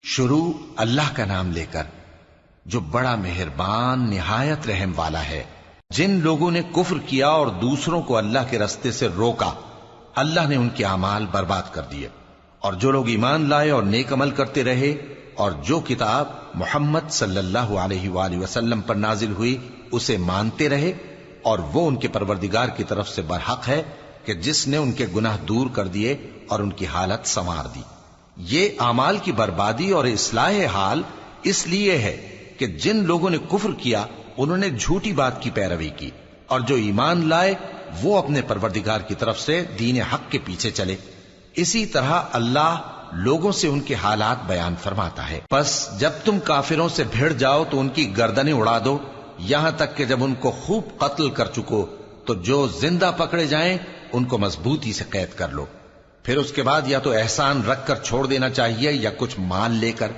شروع اللہ کا نام لے کر جو بڑا مہربان نہایت رحم والا ہے۔ جن لوگوں نے کفر کیا اور دوسروں کو اللہ کے رستے سے روکا، اللہ نے ان کے اعمال برباد کر دیے، اور جو لوگ ایمان لائے اور نیک عمل کرتے رہے اور جو کتاب محمد صلی اللہ علیہ وآلہ وسلم پر نازل ہوئی اسے مانتے رہے، اور وہ ان کے پروردگار کی طرف سے برحق ہے کہ جس نے ان کے گناہ دور کر دیے اور ان کی حالت سنوار دی۔ یہ اعمال کی بربادی اور اصلاح حال اس لیے ہے کہ جن لوگوں نے کفر کیا انہوں نے جھوٹی بات کی پیروی کی، اور جو ایمان لائے وہ اپنے پروردگار کی طرف سے دین حق کے پیچھے چلے۔ اسی طرح اللہ لوگوں سے ان کے حالات بیان فرماتا ہے۔ پس جب تم کافروں سے بھیڑ جاؤ تو ان کی گردنیں اڑا دو، یہاں تک کہ جب ان کو خوب قتل کر چکو تو جو زندہ پکڑے جائیں ان کو مضبوطی سے قید کر لو۔ پھر اس کے بعد یا تو احسان رکھ کر چھوڑ دینا چاہیے یا کچھ مال لے کر،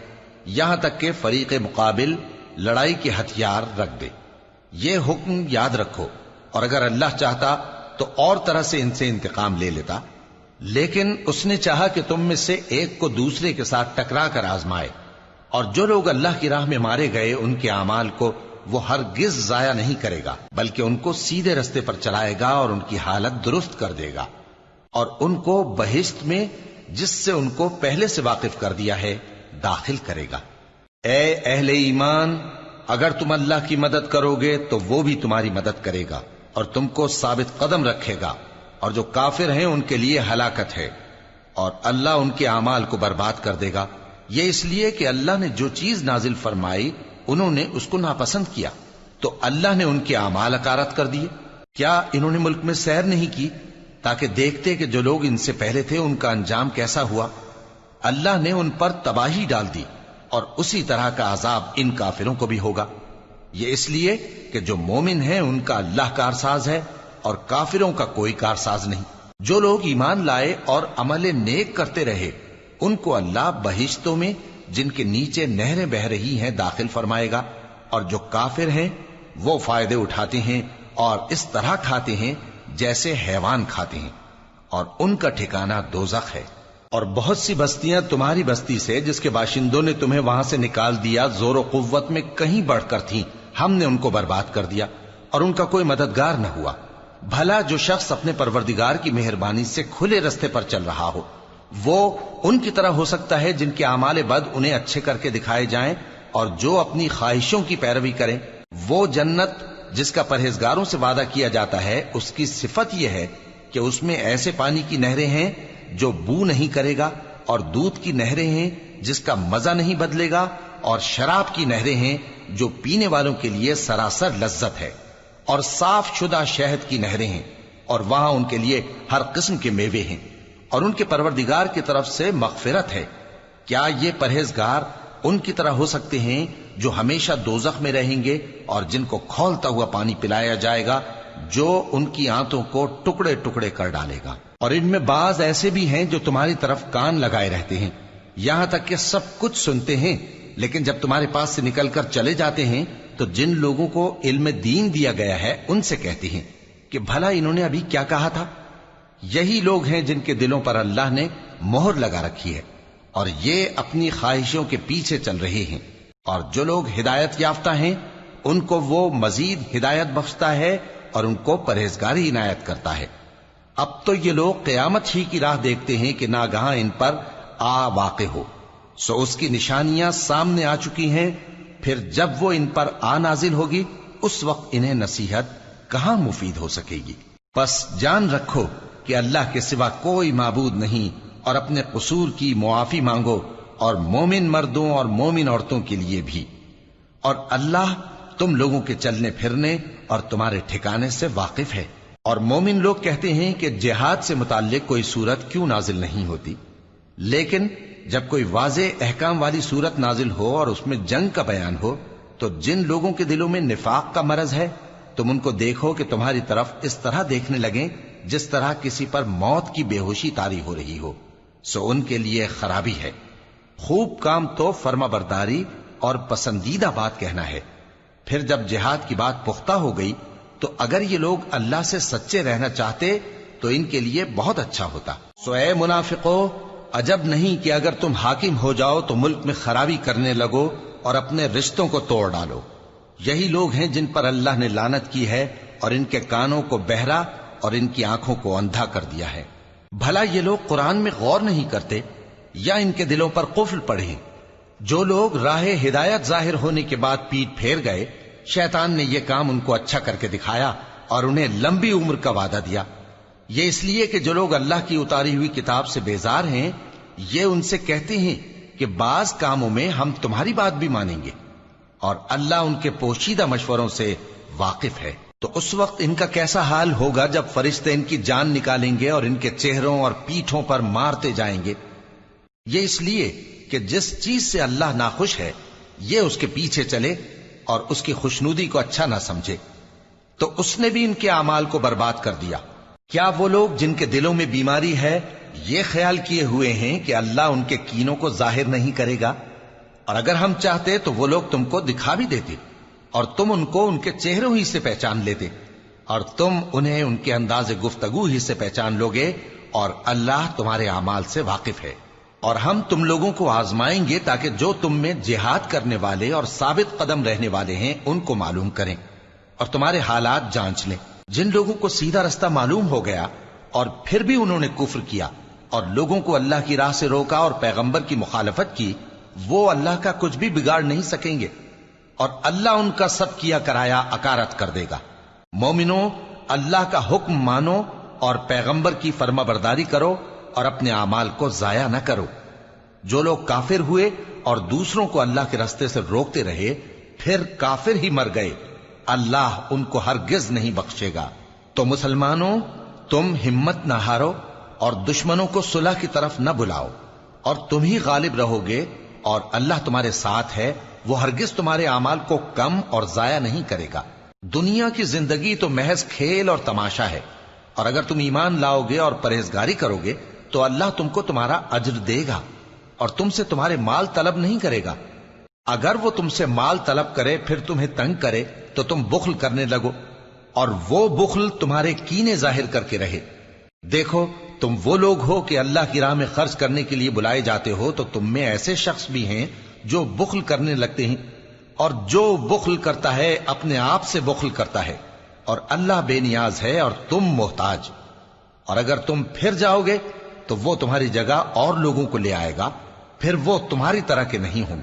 یہاں تک کہ فریق مقابل لڑائی کے ہتھیار رکھ دے۔ یہ حکم یاد رکھو، اور اگر اللہ چاہتا تو اور طرح سے ان سے انتقام لے لیتا، لیکن اس نے چاہا کہ تم میں سے ایک کو دوسرے کے ساتھ ٹکرا کر آزمائے۔ اور جو لوگ اللہ کی راہ میں مارے گئے ان کے اعمال کو وہ ہرگز ضائع نہیں کرے گا، بلکہ ان کو سیدھے رستے پر چلائے گا اور ان کی حالت درست کر دے گا، اور ان کو بہشت میں جس سے ان کو پہلے سے واقف کر دیا ہے داخل کرے گا۔ اے اہل ایمان، اگر تم اللہ کی مدد کرو گے تو وہ بھی تمہاری مدد کرے گا اور تم کو ثابت قدم رکھے گا، اور جو کافر ہیں ان کے لیے ہلاکت ہے، اور اللہ ان کے اعمال کو برباد کر دے گا۔ یہ اس لیے کہ اللہ نے جو چیز نازل فرمائی انہوں نے اس کو ناپسند کیا، تو اللہ نے ان کے اعمال اکارت کر دیے۔ کیا انہوں نے ملک میں سیر نہیں کی تاکہ دیکھتے کہ جو لوگ ان سے پہلے تھے ان کا انجام کیسا ہوا؟ اللہ نے ان پر تباہی ڈال دی، اور اسی طرح کا عذاب ان کافروں کو بھی ہوگا۔ یہ اس لیے کہ جو مومن ہیں ان کا اللہ کارساز ہے اور کافروں کا کوئی کارساز نہیں۔ جو لوگ ایمان لائے اور عمل نیک کرتے رہے ان کو اللہ بہشتوں میں جن کے نیچے نہریں بہ رہی ہیں داخل فرمائے گا، اور جو کافر ہیں وہ فائدے اٹھاتے ہیں اور اس طرح کھاتے ہیں جیسے حیوان کھاتے ہیں، اور ان کا ٹھکانہ دوزخ ہے۔ اور بہت سی بستیاں تمہاری بستی سے جس کے باشندوں نے تمہیں وہاں سے نکال دیا زور و قوت میں کہیں بڑھ کر تھیں، ہم نے ان کو برباد کر دیا اور ان کا کوئی مددگار نہ ہوا۔ بھلا جو شخص اپنے پروردگار کی مہربانی سے کھلے رستے پر چل رہا ہو وہ ان کی طرح ہو سکتا ہے جن کے اعمال بد انہیں اچھے کر کے دکھائے جائیں، اور جو اپنی خواہشوں کی پیروی کریں وہ جنت جس کا پرہیزگاروں سے وعدہ کیا جاتا ہے اس کی صفت یہ ہے کہ اس میں ایسے پانی کی نہریں ہیں جو بو نہیں کرے گا، اور دودھ کی نہریں ہیں جس کا مزہ نہیں بدلے گا، اور شراب کی نہریں ہیں جو پینے والوں کے لیے سراسر لذت ہے، اور صاف شدہ شہد کی نہریں ہیں، اور وہاں ان کے لیے ہر قسم کے میوے ہیں، اور ان کے پروردگار کی طرف سے مغفرت ہے۔ کیا یہ پرہیزگار ان کی طرح ہو سکتے ہیں جو ہمیشہ دوزخ میں رہیں گے اور جن کو کھولتا ہوا پانی پلایا جائے گا جو ان کی آنتوں کو ٹکڑے ٹکڑے کر ڈالے گا؟ اور ان میں بعض ایسے بھی ہیں جو تمہاری طرف کان لگائے رہتے ہیں، یہاں تک کہ سب کچھ سنتے ہیں، لیکن جب تمہارے پاس سے نکل کر چلے جاتے ہیں تو جن لوگوں کو علم دین دیا گیا ہے ان سے کہتے ہیں کہ بھلا انہوں نے ابھی کیا کہا تھا؟ یہی لوگ ہیں جن کے دلوں پر اللہ نے مہر لگا رکھی ہے اور یہ اپنی خواہشوں کے پیچھے چل رہے ہیں، اور جو لوگ ہدایت یافتہ ہیں ان کو وہ مزید ہدایت بخشتا ہے اور ان کو پرہیزگاری عنایت کرتا ہے۔ اب تو یہ لوگ قیامت ہی کی راہ دیکھتے ہیں کہ ناگہاں ان پر آ واقع ہو، سو اس کی نشانیاں سامنے آ چکی ہیں، پھر جب وہ ان پر آ نازل ہوگی اس وقت انہیں نصیحت کہاں مفید ہو سکے گی۔ پس جان رکھو کہ اللہ کے سوا کوئی معبود نہیں، اور اپنے قصور کی معافی مانگو، اور مومن مردوں اور مومن عورتوں کے لیے بھی، اور اللہ تم لوگوں کے چلنے پھرنے اور تمہارے ٹھکانے سے واقف ہے۔ اور مومن لوگ کہتے ہیں کہ جہاد سے متعلق کوئی سورت کیوں نازل نہیں ہوتی، لیکن جب کوئی واضح احکام والی سورت نازل ہو اور اس میں جنگ کا بیان ہو تو جن لوگوں کے دلوں میں نفاق کا مرض ہے تم ان کو دیکھو کہ تمہاری طرف اس طرح دیکھنے لگیں جس طرح کسی پر موت کی بے ہوشی طاری ہو رہی ہو، سو ان کے لیے خرابی ہے۔ خوب کام تو فرما برداری اور پسندیدہ بات کہنا ہے۔ پھر جب جہاد کی بات پختہ ہو گئی تو اگر یہ لوگ اللہ سے سچے رہنا چاہتے تو ان کے لیے بہت اچھا ہوتا۔ سو اے منافقو، عجب نہیں کہ اگر تم حاکم ہو جاؤ تو ملک میں خرابی کرنے لگو اور اپنے رشتوں کو توڑ ڈالو۔ یہی لوگ ہیں جن پر اللہ نے لعنت کی ہے اور ان کے کانوں کو بہرا اور ان کی آنکھوں کو اندھا کر دیا ہے۔ بھلا یہ لوگ قرآن میں غور نہیں کرتے یا ان کے دلوں پر قفل پڑے؟ جو لوگ راہ ہدایت ظاہر ہونے کے بعد پیٹ پھیر گئے، شیطان نے یہ کام ان کو اچھا کر کے دکھایا اور انہیں لمبی عمر کا وعدہ دیا۔ یہ اس لیے کہ جو لوگ اللہ کی اتاری ہوئی کتاب سے بیزار ہیں، یہ ان سے کہتے ہیں کہ بعض کاموں میں ہم تمہاری بات بھی مانیں گے، اور اللہ ان کے پوشیدہ مشوروں سے واقف ہے۔ تو اس وقت ان کا کیسا حال ہوگا جب فرشتے ان کی جان نکالیں گے اور ان کے چہروں اور پیٹھوں پر مارتے جائیں گے۔ یہ اس لیے کہ جس چیز سے اللہ ناخوش ہے یہ اس کے پیچھے چلے اور اس کی خوشنودی کو اچھا نہ سمجھے، تو اس نے بھی ان کے اعمال کو برباد کر دیا۔ کیا وہ لوگ جن کے دلوں میں بیماری ہے یہ خیال کیے ہوئے ہیں کہ اللہ ان کے کینوں کو ظاہر نہیں کرے گا؟ اور اگر ہم چاہتے تو وہ لوگ تم کو دکھا بھی دیتے اور تم ان کو ان کے چہروں ہی سے پہچان لیتے، اور تم انہیں ان کے انداز گفتگو ہی سے پہچان لوگے، اور اللہ تمہارے اعمال سے واقف ہے۔ اور ہم تم لوگوں کو آزمائیں گے تاکہ جو تم میں جہاد کرنے والے اور ثابت قدم رہنے والے ہیں ان کو معلوم کریں اور تمہارے حالات جانچ لیں۔ جن لوگوں کو سیدھا رستہ معلوم ہو گیا اور پھر بھی انہوں نے کفر کیا اور لوگوں کو اللہ کی راہ سے روکا اور پیغمبر کی مخالفت کی، وہ اللہ کا کچھ بھی بگاڑ نہیں سکیں گے، اور اللہ ان کا سب کیا کرایا اکارت کر دے گا۔ مومنوں، اللہ کا حکم مانو اور پیغمبر کی فرما برداری کرو اور اپنے اعمال کو ضائع نہ کرو۔ جو لوگ کافر ہوئے اور دوسروں کو اللہ کے راستے سے روکتے رہے پھر کافر ہی مر گئے، اللہ ان کو ہرگز نہیں بخشے گا۔ تو مسلمانوں، تم ہمت نہ ہارو اور دشمنوں کو صلح کی طرف نہ بلاؤ، اور تم ہی غالب رہو گے، اور اللہ تمہارے ساتھ ہے، وہ ہرگز تمہارے اعمال کو کم اور ضائع نہیں کرے گا۔ دنیا کی زندگی تو محض کھیل اور تماشا ہے، اور اگر تم ایمان لاؤ گے اور پرہیزگاری کرو گے تو اللہ تم کو تمہارا اجر دے گا اور تم سے تمہارے مال طلب نہیں کرے گا۔ اگر وہ تم سے مال طلب کرے پھر تمہیں تنگ کرے تو تم بخل کرنے لگو، اور وہ بخل تمہارے کینے ظاہر کر کے رہے۔ دیکھو، تم وہ لوگ ہو کہ اللہ کی راہ میں خرچ کرنے کے لیے بلائے جاتے ہو، تو تم میں ایسے شخص بھی ہیں جو بخل کرنے لگتے ہیں، اور جو بخل کرتا ہے اپنے آپ سے بخل کرتا ہے، اور اللہ بے نیاز ہے اور تم محتاج۔ اور اگر تم پھر جاؤ گے تو وہ تمہاری جگہ اور لوگوں کو لے آئے گا، پھر وہ تمہاری طرح کے نہیں ہوں گے۔